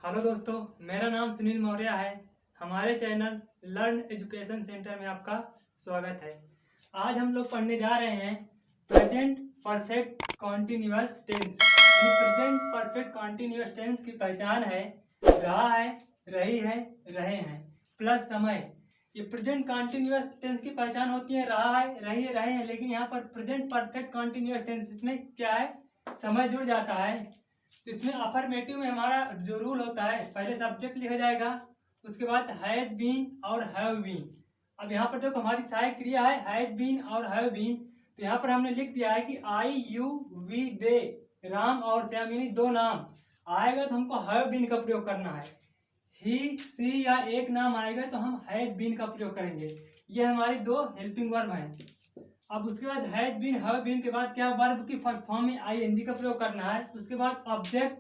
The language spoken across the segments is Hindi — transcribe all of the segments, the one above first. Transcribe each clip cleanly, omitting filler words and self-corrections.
हेलो दोस्तों, मेरा नाम सुनील मौर्य है। हमारे चैनल लर्न एजुकेशन सेंटर में आपका स्वागत है। आज हम लोग पढ़ने जा रहे हैं present perfect continuous tense. Present perfect continuous tense की पहचान है रहा है, रही है, रहे हैं प्लस समय। ये प्रेजेंट कॉन्टिन्यूअस टेंस की पहचान होती है रहा है, रही है, रहे हैं। लेकिन यहाँ पर प्रेजेंट परफेक्ट कॉन्टिन्यूअस टेंस, इसमें क्या है, समय जुड़ जाता है। इसमें अफर्मेटिव में हमारा जो रूल होता है, पहले सब्जेक्ट लिखा जाएगा, उसके बाद हैज बीन और हैव बीन। अब यहाँ पर देखो हमारी सहायक क्रिया है हैज बीन और हैव बीन। तो यहाँ पर हमने लिख दिया है कि आई यू वी दे, राम और श्याम यानी दो नाम आएगा तो हमको हैव बीन का प्रयोग करना है। ही सी या एक नाम आएगा तो हम हैज बीन का प्रयोग करेंगे। ये हमारी दो हेल्पिंग वर्ब हैं। अब उसके बाद हैज बीन हैव बीन के बाद क्या वर्ब की फर्स्ट फॉर्म में आईएनजी का प्रयोग करना है। उसके बाद ऑब्जेक्ट,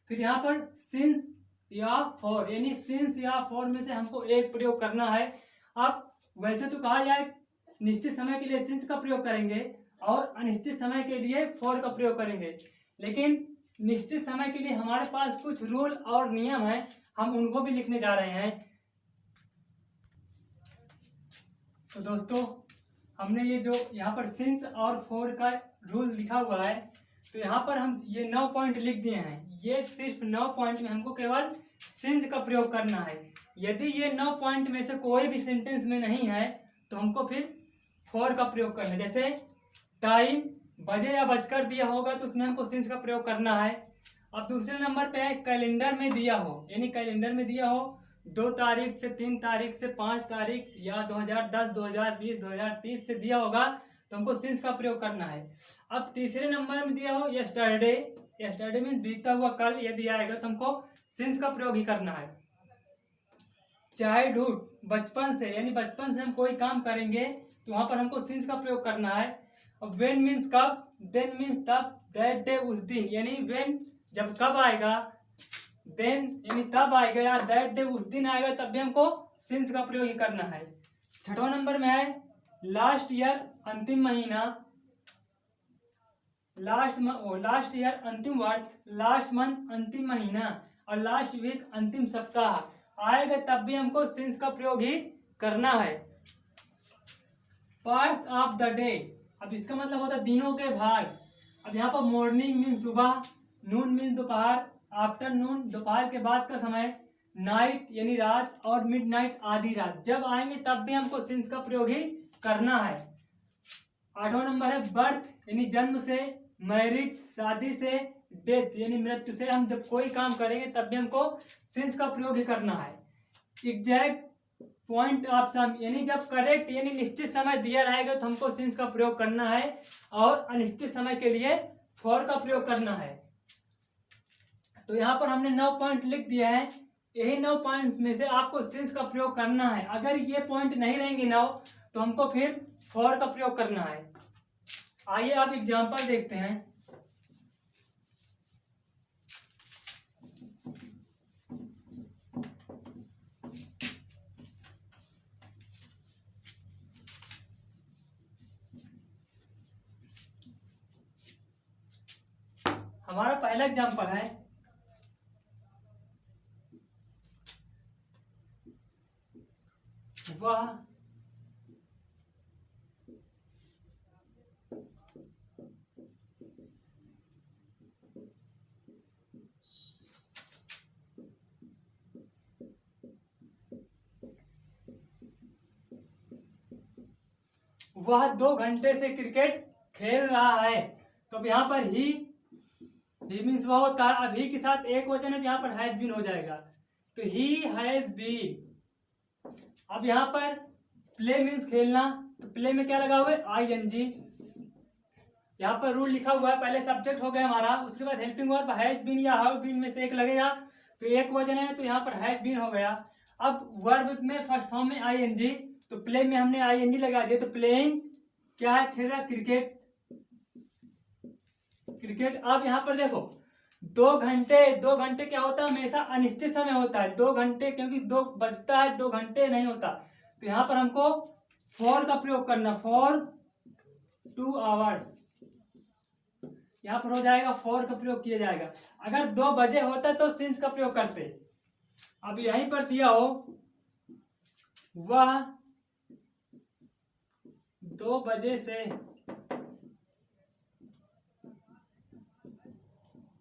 फिर यहाँ पर सिंस या फॉर, यानी सिंस या फॉर में से हमको एक प्रयोग करना है। अब वैसे तो कहा जाए निश्चित समय के लिए सिंस का प्रयोग करेंगे और अनिश्चित समय के लिए फॉर का प्रयोग करेंगे, लेकिन निश्चित समय के लिए हमारे पास कुछ रूल और नियम है, हम उनको भी लिखने जा रहे हैं। तो दोस्तों, हमने ये जो यहाँ पर सिंस और फॉर का रूल लिखा हुआ है, तो यहाँ पर हम ये 9 पॉइंट लिख दिए हैं। ये सिर्फ 9 पॉइंट में हमको केवल सिंस का प्रयोग करना है। यदि ये 9 पॉइंट में से कोई भी सेंटेंस में नहीं है तो हमको फिर फॉर का प्रयोग करना है। जैसे टाइम बजे या बजकर दिया होगा तो उसमें हमको सिंस का प्रयोग करना है। अब दूसरे नंबर पे है कैलेंडर में दिया हो, यानी कैलेंडर में दिया हो 2 तारीख से 3 तारीख से 5 तारीख या 2010, 2020, 2030 से दिया होगा तो हमको सिंस का प्रयोग करना है। अब तीसरे नंबर में दिया हो यस्टरडे, यस्टरडे मीन्स बीता हुआ कल यदि आएगा तो हमको सिंस का प्रयोग ही करना है। चाइल्डहुड बचपन से, यानी बचपन से हम कोई काम करेंगे तो वहां पर हमको सिंस का प्रयोग करना है। अब वेन मीन्स कब, देन मीन्स तब, दैट डे उस दिन, यानी वेन जब कब आएगा, देन यानी तब आएगा, या दैट डे उस दिन आएगा तब भी हमको सिंस का प्रयोग ही करना है। छठवां नंबर में है लास्ट ईयर अंतिम महीना, लास्ट ईयर अंतिम वर्ष, लास्ट मंथ अंतिम महीना और लास्ट वीक अंतिम सप्ताह आएगा तब भी हमको सिंस का प्रयोग ही करना है। पार्ट्स ऑफ द डे, अब इसका मतलब होता है दिनों के भाग। अब यहाँ पर मॉर्निंग मीन सुबह, नून मीन दोपहर, आफ्टरनून दोपहर के बाद का समय, नाइट यानी रात और मिडनाइट आधी रात जब आएंगे तब भी हमको सिंस का प्रयोग ही करना है। 8वां नंबर है बर्थ यानी जन्म से, मैरिज शादी से, डेथ यानी मृत्यु से। हम जब कोई काम करेंगे तब भी हमको सिंस का प्रयोग ही करना है। एग्जैक्ट पॉइंट ऑफ सम, यानी जब करेक्ट यानी निश्चित समय दिया रहेगा तो हमको सिंस का प्रयोग करना है और अनिश्चित समय के लिए फॉर का प्रयोग करना है। तो यहाँ पर हमने 9 पॉइंट लिख दिए हैं। यही 9 पॉइंट में से आपको सिंस का प्रयोग करना है। अगर ये पॉइंट नहीं रहेंगे 9 तो हमको फिर फॉर का प्रयोग करना है। आइए आप एग्जांपल देखते हैं। हमारा पहला एग्जांपल है वह 2 घंटे से क्रिकेट खेल रहा है। तो यहाँ पर ही मीन्स वह होता है। अब ही के साथ एक वचन है तो यहाँ पर हैज बीन हो जाएगा, तो ही हैज बीन। अब यहाँ पर प्ले मीन्स खेलना, तो प्ले में क्या लगा हुआ है आईएनजी। यहाँ पर रूल लिखा हुआ है, पहले सब्जेक्ट हो गया हमारा, उसके बाद हेल्पिंग वर्ब हैज बीन या हैव बीन में से एक लगेगा, तो एक वचन है तो यहाँ पर हैज बीन हो गया। अब वर्ब में फर्स्ट फॉर्म में आईएनजी, तो प्ले में हमने आईएनजी लगा दिया, तो प्लेइंग क्या है, खेल रहा क्रिकेट, क्रिकेट। अब यहाँ पर देखो 2 घंटे क्या होता है, हमेशा अनिश्चित समय होता है। 2 घंटे क्योंकि 2 बजता है, 2 घंटे नहीं होता, तो यहाँ पर हमको फॉर का प्रयोग करना, फॉर 2 आवर। यहाँ पर हो जाएगा फॉर का प्रयोग किया जाएगा। अगर 2 बजे होता तो सिंस का प्रयोग करते, अब यहीं पर दिया हो वह 2 बजे से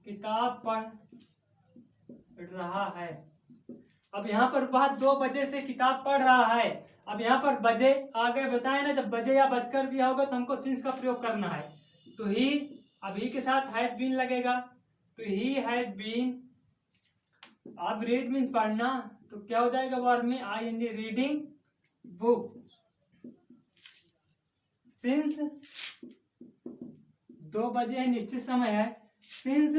किताब पढ़ रहा है। अब यहाँ पर वह 2 बजे से किताब पढ़ रहा है। अब यहाँ पर बजे आगे बताए ना, जब बजे या बजकर दिया होगा तो हमको सिंस का प्रयोग करना है। तो ही, अब ही के साथ हैज बीन लगेगा, तो ही हैज बीन। अब रीड मीन्स पढ़ना, तो क्या हो जाएगा वर्ब में आईएनजी, रीडिंग बुक। सिंस 2 बजे है, निश्चित समय है। सिंस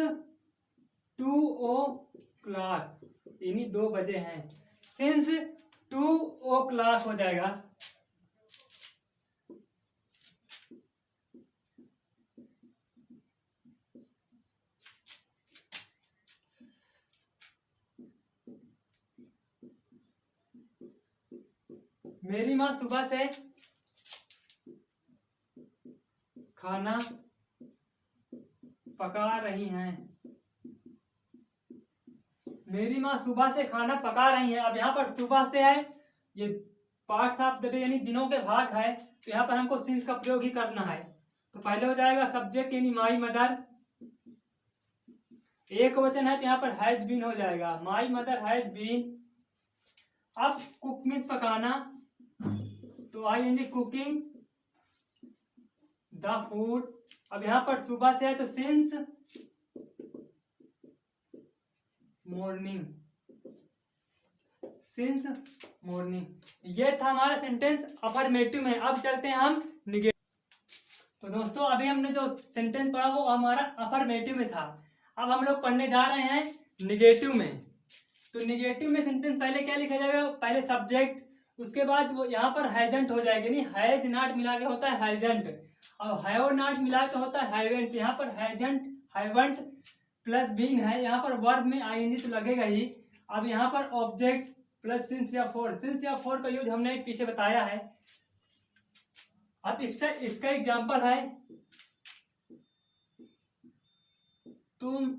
2 o'clock, यानी 2 बजे हैं। सिंस 2 o'clock हो जाएगा। मेरी माँ सुबह से खाना पका रही हैं। मेरी माँ सुबह से खाना पका रही है। अब यहाँ पर सुबह से है, ये पार्ट्स ऑफ द डे यानी दिनों के भाग है, तो यहाँ पर हमको सिंस का प्रयोग ही करना है। तो पहले हो जाएगा सब्जेक्ट यानी माई मदर, एक वचन है तो यहाँ पर हैज बीन हो जाएगा, माई मदर हैज बीन। अब कुक मीन्स पकाना, तो I N G cooking the food. अब यहाँ पर सुबह से है तो सिंस मॉर्निंग, सिंस मॉर्निंग। ये था हमारा सेंटेंस अफर्मेटिव में। अब चलते हैं हम निगेटिव। तो दोस्तों अभी हमने जो सेंटेंस पढ़ा वो हमारा अफर्मेटिव में था। अब हम लोग पढ़ने जा रहे हैं निगेटिव में। तो निगेटिव में सेंटेंस पहले क्या लिखा जाएगा, पहले सब्जेक्ट, उसके बाद वो यहाँ पर हैजेंट हो जाएगी, नहीं हैज नॉट मिला के होता है हैजेंट, और हैव नॉट मिला के होता है हैवेंट। यहाँ पर हैजेंट हैवंट प्लस बीन है, यहाँ पर वर्ब में आईएनजी तो लगेगा ही। अब यहाँ पर ऑब्जेक्ट प्लस सिंस या फोर, सिंस या फोर का यूज हमने पीछे बताया है। अब इसका एग्जांपल है, तुम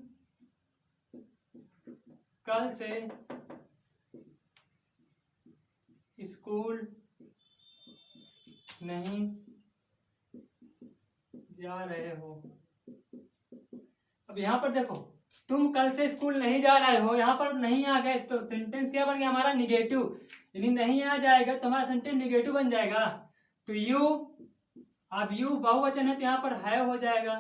कल से स्कूल नहीं जा रहे हो। अब यहाँ पर देखो, तुम कल से स्कूल नहीं जा रहे हो, यहाँ पर नहीं आ गए तो सेंटेंस क्या बन गया हमारा निगेटिव, यानी नहीं आ जाएगा तो हमारा सेंटेंस निगेटिव बन जाएगा। तो यू, अब यू बहुवचन है तो यहाँ पर हैव हो जाएगा,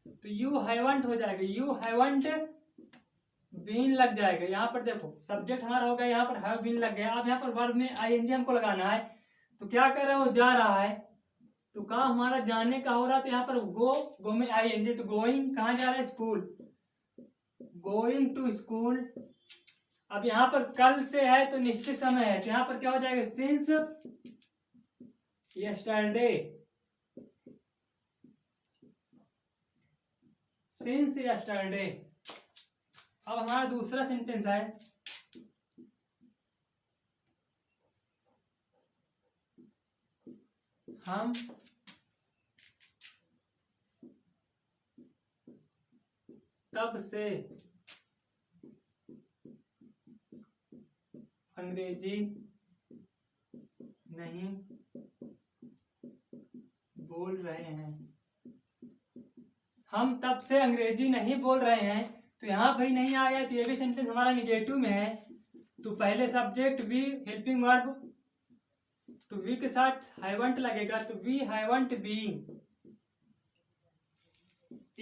तो यू हैवंट हो जाएगा, यू हैवंट बीन लग जाएगा। यहाँ पर देखो सब्जेक्ट हमारा हो गया, यहाँ पर हैव बीन लग गया। अब यहाँ पर वर्ब में आईएनजी हमको लगाना है, तो क्या कर रहा है, वो जा रहा है, तो कहाँ हमारा जाने का हो रहा है, तो यहाँ पर गो में आईएनजी, तो गोइंग कहाँ जा रहा है, स्कूल, गोइंग टू स्कूल। अब यहाँ पर कल से है तो निश्चित समय है, तो यहाँ पर क्या हो जाएगा, सिंस यस्टरडे, सिंस यस्टरडे। अब हमारा दूसरा सेंटेंस है, हम तब से अंग्रेजी नहीं बोल रहे हैं। हम तब से अंग्रेजी नहीं बोल रहे हैं, तो यहाँ भाई नहीं आ गया, तो ये भी सेंटेंस हमारा निगेटिव में है। तो पहले सब्जेक्ट वी, हेल्पिंग वर्ब, तो वी के साथ हैवंट लगेगा, तो we haven't been.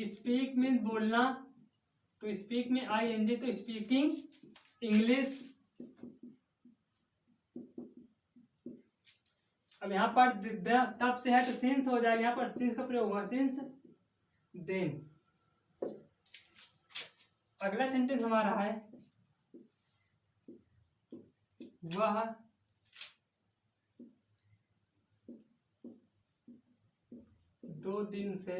Speak mean बोलना, तो स्पीक में आईएनजी, तो स्पीकिंग इंग्लिश। अब यहाँ पर तब से है तो सिंस हो जाएगा, यहाँ पर सिंस का प्रयोग हुआ, सिंस देन। अगला सेंटेंस हमारा है, वह दो दिन से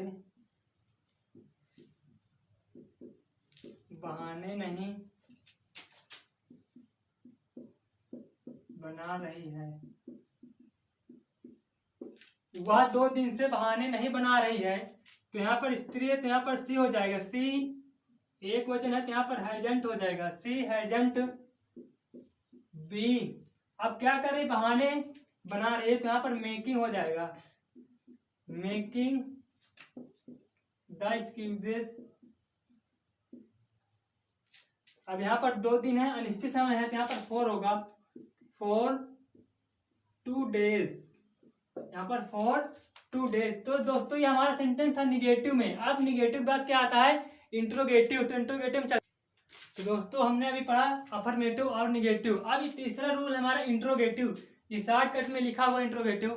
बहाने नहीं बना रही है। वह 2 दिन से बहाने नहीं बना रही है, तो यहाँ पर स्त्री है तो यहाँ पर सी हो जाएगा, सी एक वचन है तो यहाँ पर हैजेंट हो जाएगा, सी हैजेंट बीन। अब क्या कर रहे, बहाने बना रहे, तो यहाँ पर मेकिंग हो जाएगा, मेकिंग द एक्सक्यूजेस। अब यहाँ पर 2 दिन है, अनिश्चित समय है, तो यहाँ पर 4 होगा, फॉर 2 days, यहाँ पर फॉर 2 days। तो दोस्तों ये हमारा सेंटेंस था निगेटिव में। अब निगेटिव बाद क्या आता है, इंट्रोगेटिव। तो इंट्रोगेटिव चल, तो दोस्तों हमने अभी पढ़ा अफर्मेटिव और निगेटिव। अब ये तीसरा रूल हमारा इंट्रोगेटिव, ये शॉर्टकट में लिखा हुआ इंट्रोगेटिव।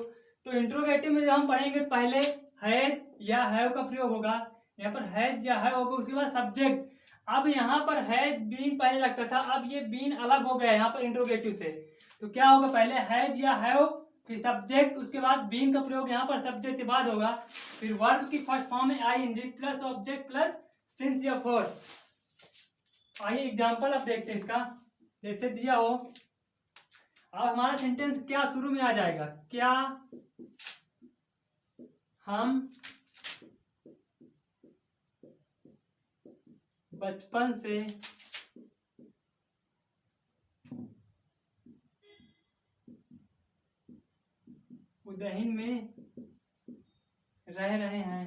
तो इंट्रोगेटिव में जब हम पढ़ेंगे तो पहले हैज या हैव का प्रयोग होगा, यहाँ पर हैज या हैव होगा, उसके बाद सब्जेक्ट। अब यहाँ पर हैज बीन पहले लगता था, अब ये बीन अलग हो गया यहाँ पर इंट्रोगेटिव से। तो क्या होगा, पहले हैज या हैव, फिर सब्जेक्ट, उसके बाद बीन का प्रयोग यहाँ पर सब्जेक्ट के बाद होगा, फिर वर्ब की फर्स्ट फॉर्म में ING plus object plus since या फॉर। आइए एग्जाम्पल अब देखते हैं इसका, जैसे दिया हो। अब हमारा सेंटेंस क्या शुरू में आ जाएगा, क्या हम बचपन से उदयन में रह रहे हैं,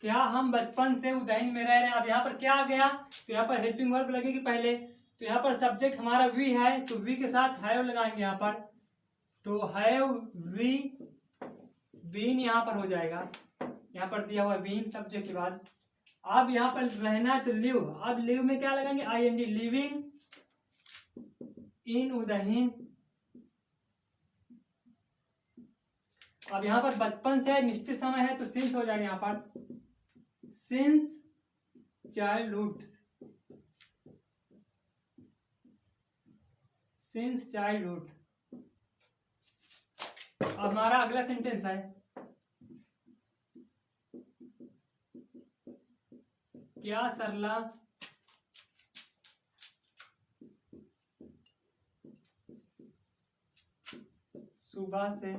क्या हम बचपन से उदयन में रह रहे हैं। अब यहाँ पर क्या आ गया, तो यहाँ पर हेल्पिंग वर्ब लगेगी पहले, तो यहाँ पर सब्जेक्ट हमारा वी है, तो वी के साथ हैव लगाएंगे यहाँ पर, तो हैव वी बीन यहाँ पर हो जाएगा, यहाँ पर दिया हुआ बीन सब्जेक्ट के बाद। अब यहाँ पर रहना है तो लिव, अब लिव में क्या लगाएंगे, आईएनजी, लिविंग इन उदयन। अब यहाँ पर बचपन से निश्चित समय है, तो सिंस हो जाएगा यहाँ पर, सिंस चाइल्डहुड, सिंस चाइल्डहुड। अब हमारा अगला सेंटेंस है, क्या सरला सुबह से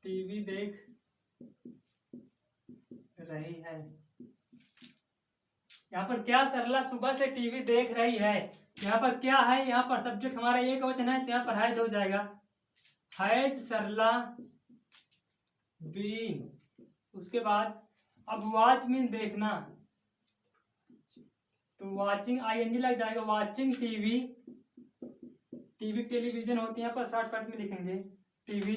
टीवी देख रही है। यहाँ पर क्या सरला सुबह से टीवी देख रही है, यहाँ पर क्या है, यहाँ पर सब्जेक्ट हमारा एक वचन है, तो यहाँ पर हैज हो जाएगा, हैज सरला बीन। उसके बाद अब वॉच मीन देखना, तो वाचिंग आईएनजी लग जाएगा, वाचिंग टीवी, टीवी टेलीविजन होती है, यहाँ पर शॉर्टकट में लिखेंगे टीवी।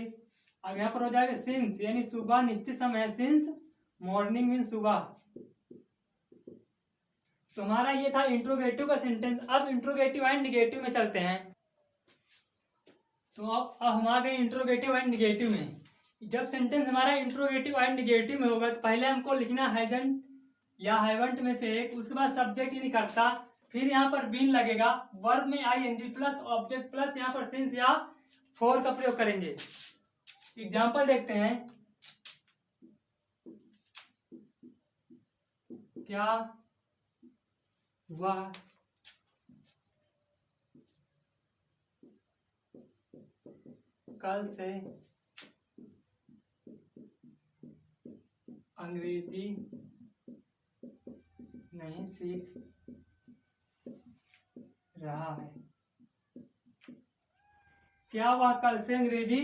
अब यहाँ पर हो जाएगा सिंस, यानी सुबह निश्चित समय है, सिंस मॉर्निंग मीन सुबह। तो हमारा ये था इंट्रोगेटिव का सेंटेंस। अब इंट्रोगेटिव एंड निगेटिव में चलते हैं। तो अब हम आ गए इंट्रोगेटिव एंड निगेटिव में। जब सेंटेंस हमारा इंट्रोगेटिव एंड निगेटिव में होगा तो पहले हमको लिखना हैजंट या हैवंट में से एक, उसके बाद सब्जेक्ट यानी करता, फिर यहाँ पर बीन लगेगा, वर्ब में आईएनजी प्लस ऑब्जेक्ट प्लस यहाँ पर सिंस या फॉर का प्रयोग करेंगे। एग्जाम्पल देखते हैं, क्या वह कल से अंग्रेजी नहीं सीख रहा है। क्या वह कल से अंग्रेजी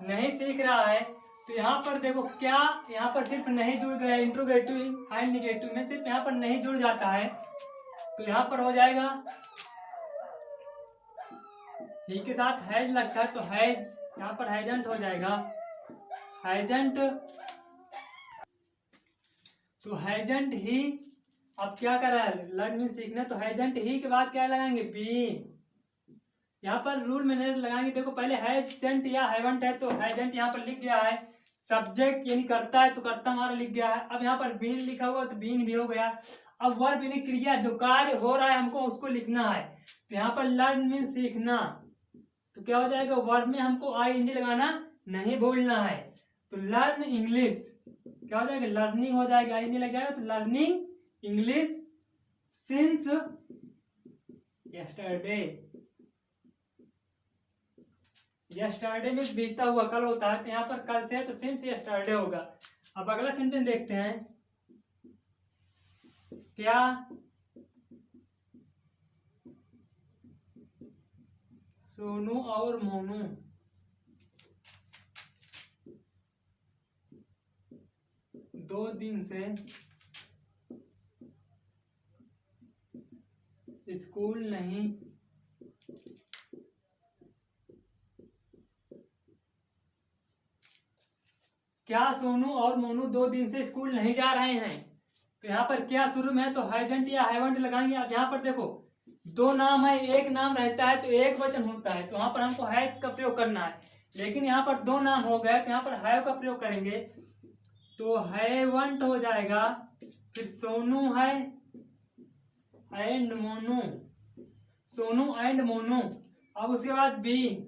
नहीं सीख रहा है। तो यहाँ पर देखो क्या, यहाँ पर सिर्फ नहीं जुड़ गया, इंट्रोगेटिव एंड निगेटिव में सिर्फ यहाँ पर नहीं जुड़ जाता है, तो यहाँ पर हो जाएगा ही के साथ हैज लगता है, तो हैज यहाँ पर हैजंट हो जाएगा, हैजंट। तो हैजंट ही, अब क्या कर रहा है, लर्न मीन सीखना, तो हैजंट ही के बाद क्या लगाएंगे, बीन। यहाँ पर रूल में नहीं लगाएंगे, देखो पहले हैजंट या हैवंट है, तो हैजंट यहाँ पर लिख गया है, सब्जेक्ट यानी करता है, तो करता हमारा लिख गया है। अब यहाँ पर बीन लिखा हुआ तो बीन भी हो गया। अब वर्ब यानी क्रिया, जो कार्य हो रहा है हमको उसको लिखना है, तो यहाँ पर लर्न मीन सीखना, तो क्या हो जाएगा, वर्ब में हमको आईएनजी लगाना नहीं भूलना है, तो लर्न इंग्लिश क्या हो जाएगा, लर्निंग हो जाएगा, आईएनजी लग जाएगा, तो learning English since yesterday. Yesterday में बीता हुआ कल होता है, तो यहाँ पर कल से है तो सिंस यस्टरडे होगा। अब अगला सेंटेंस देखते हैं, क्या सोनू और मोनू दो दिन से स्कूल नहीं क्या सोनू और मोनू 2 दिन से स्कूल नहीं जा रहे हैं? तो यहाँ पर क्या शुरू में है तो हैजंट या हैवंट लगाएंगे। अब यहाँ पर देखो दो नाम है, एक नाम रहता है तो एक वचन होता है, तो यहाँ पर हमको हैज का प्रयोग करना है। लेकिन यहाँ पर दो नाम हो गए तो यहाँ पर हैव का प्रयोग करेंगे तो हैवंट हो जाएगा। फिर सोनू है एंड मोनू, सोनू एंड मोनू। अब उसके बाद been,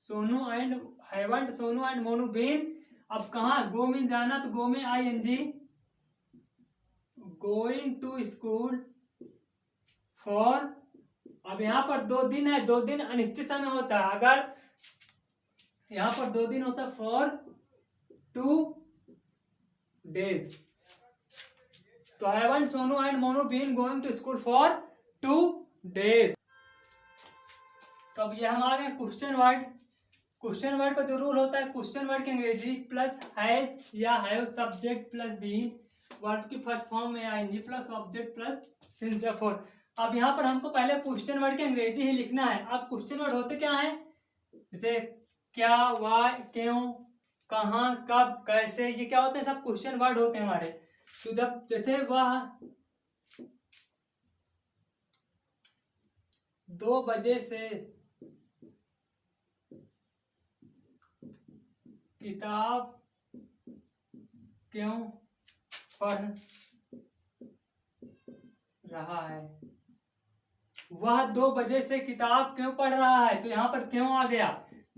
Sonu and haven't, Sonu and Monu been. अब कहाँ गो में जाना तो गो में ING, going to school for. अब यहाँ पर 2 दिन है, 2 दिन अनिश्चित समय होता है। अगर यहाँ पर 2 दिन होता है फॉर 2 days, तो haven't Sonu and Monu been going to school for 2 days। तो अब ये हम आ गए क्वेश्चन वर्ड। क्वेश्चन वर्ड का जो रूल होता है, क्वेश्चन वर्ड की अंग्रेजी प्लस हैज या have, subject plus been, verb की फर्स्ट फॉर्म में आएंगी प्लस ऑब्जेक्ट प्लस सिंस या फॉर। अब यहाँ पर हमको पहले क्वेश्चन वर्ड की अंग्रेजी ही लिखना है। अब क्वेश्चन वर्ड होते क्या है, जैसे क्या, वाई, क्यों, कहाँ, कब, कैसे, ये क्या होते हैं, सब क्वेश्चन वर्ड होते हैं हमारे। तो जब जैसे वह 2 बजे से किताब क्यों पढ़ रहा है, वह 2 बजे से किताब क्यों पढ़ रहा है, तो यहाँ पर क्यों आ गया।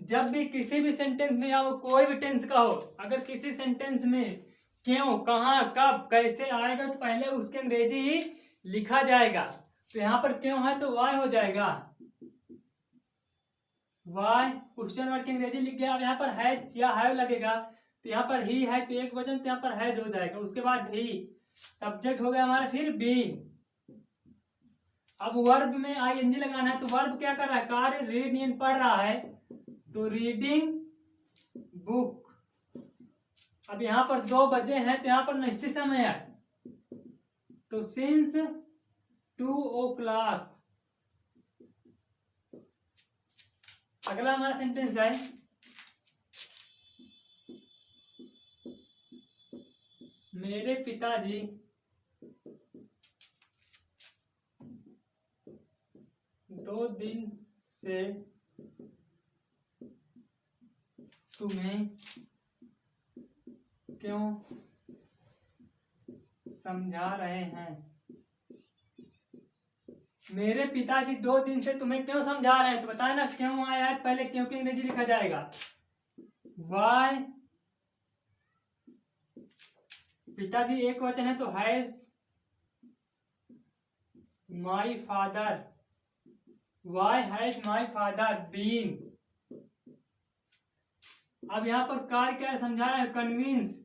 जब भी किसी भी सेंटेंस में या वो कोई भी टेंस का हो, अगर किसी सेंटेंस में क्यों, कहाँ, कब, कैसे आएगा तो पहले उसके अंग्रेजी ही लिखा जाएगा। तो यहाँ पर क्यों है तो वाई हो जाएगा, वाई क्वेश्चन वर्ड की अंग्रेजी लिख गया। अब यहाँ पर हैज या हैव लगेगा तो यहाँ पर ही है तो एक वचन, तो यहाँ पर हैज हो जाएगा। उसके बाद ही सब्जेक्ट हो गया हमारा, फिर बीइंग। अब वर्ब में आईएनजी लगाना है तो वर्ब क्या कर रहा है, कार्य, रीड यानी पढ़ रहा है तो रीडिंग बुक। अब यहाँ पर 2 बजे हैं तो यहाँ पर निश्चित समय है तो सिंस 2 o'clock। अगला हमारा सेंटेंस है, मेरे पिताजी 2 दिन से तुम्हें क्यों समझा रहे हैं। मेरे पिताजी 2 दिन से तुम्हें क्यों समझा रहे हैं, तो बताया ना क्यों आया है, पहले क्यों की अंग्रेजी लिखा जाएगा वाई। पिताजी एक वचन है तो has my father, why has my father been. अब यहाँ पर कार्य क्या समझा रहा है, कन्विंस।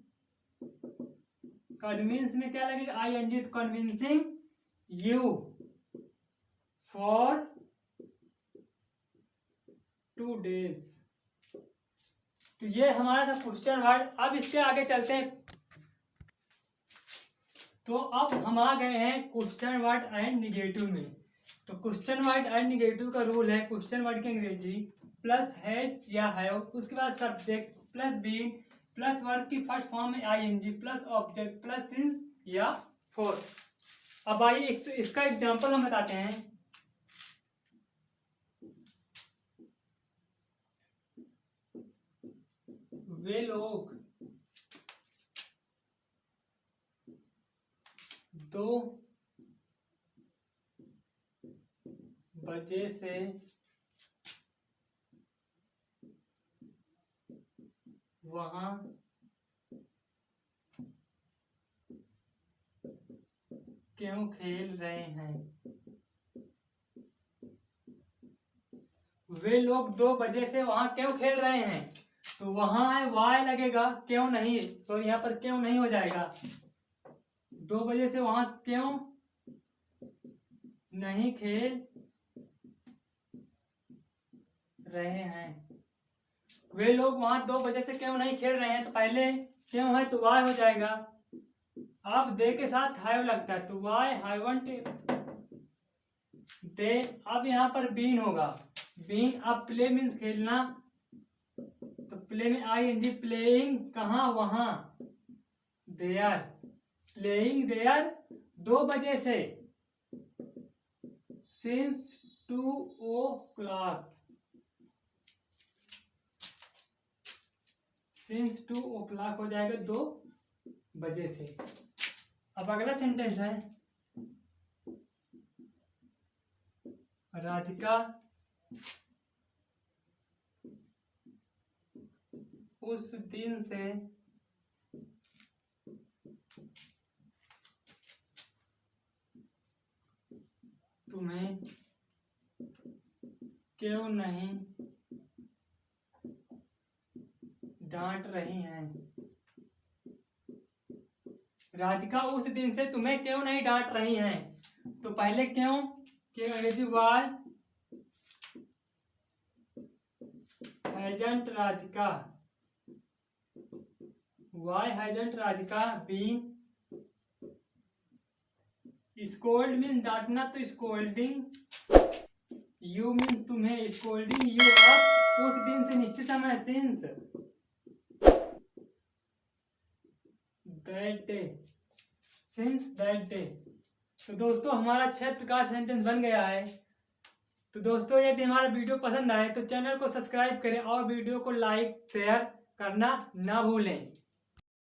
कन्विंस में क्या लगेगा आईएनजी, तो कन्विंसिंग यू फॉर 2 days। तो ये हमारा था क्वेश्चन वर्ड। अब इसके आगे चलते हैं। तो अब हम आ गए हैं क्वेश्चन वर्ड एंड निगेटिव में। तो क्वेश्चन वर्ड एंड निगेटिव का रूल है, क्वेश्चन वर्ड की अंग्रेजी प्लस हैज या हैव, उसके बाद subject plus been plus verb की फर्स्ट फॉर्म में ING plus object plus since या फॉर। अब आइए इसका एग्जांपल हम बताते हैं। वे लोग 2 बजे से वहां क्यों खेल रहे हैं। वे लोग 2 बजे से वहां क्यों खेल रहे हैं, तो वहां है वाई लगेगा, क्यों नहीं, तो यहाँ पर क्यों नहीं हो जाएगा। 2 बजे से वहां क्यों नहीं खेल रहे हैं। वे लोग वहां 2 बजे से क्यों नहीं खेल रहे हैं, तो पहले क्यों है तो वाई हो जाएगा। अब दे के साथ हैव लगता है तो वाई हैवंट दे। अब यहाँ पर बीन होगा, बीन। अब प्ले मीन्स खेलना, तो प्ले में आईएनजी, प्लेइंग कहाँ वहां, देयर, प्लेइंग देयर 2 बजे से, सिंस 2 o'clock, सिंस 2 o'clock हो जाएगा 2 बजे से। अब अगला सेंटेंस है, राधिका उस दिन से तुम्हें क्यों नहीं डांट रही हैं। राधिका उस दिन से तुम्हें क्यों नहीं डांट रही हैं, तो पहले क्यों के अंग्रेजी why hasn't Radhika, why hasn't Radhika been scolded mean डांटना, तो स्कोल्डिंग, यू मीन तुम्हें, स्कोल्डिंग यू अब उस दिन से निश्चित समय, since that day, since that day. तो दोस्तों हमारा 6 प्रकार सेंटेंस बन गया है। तो दोस्तों यदि हमारा वीडियो पसंद आए तो चैनल को सब्सक्राइब करें और वीडियो को लाइक शेयर करना ना भूलें।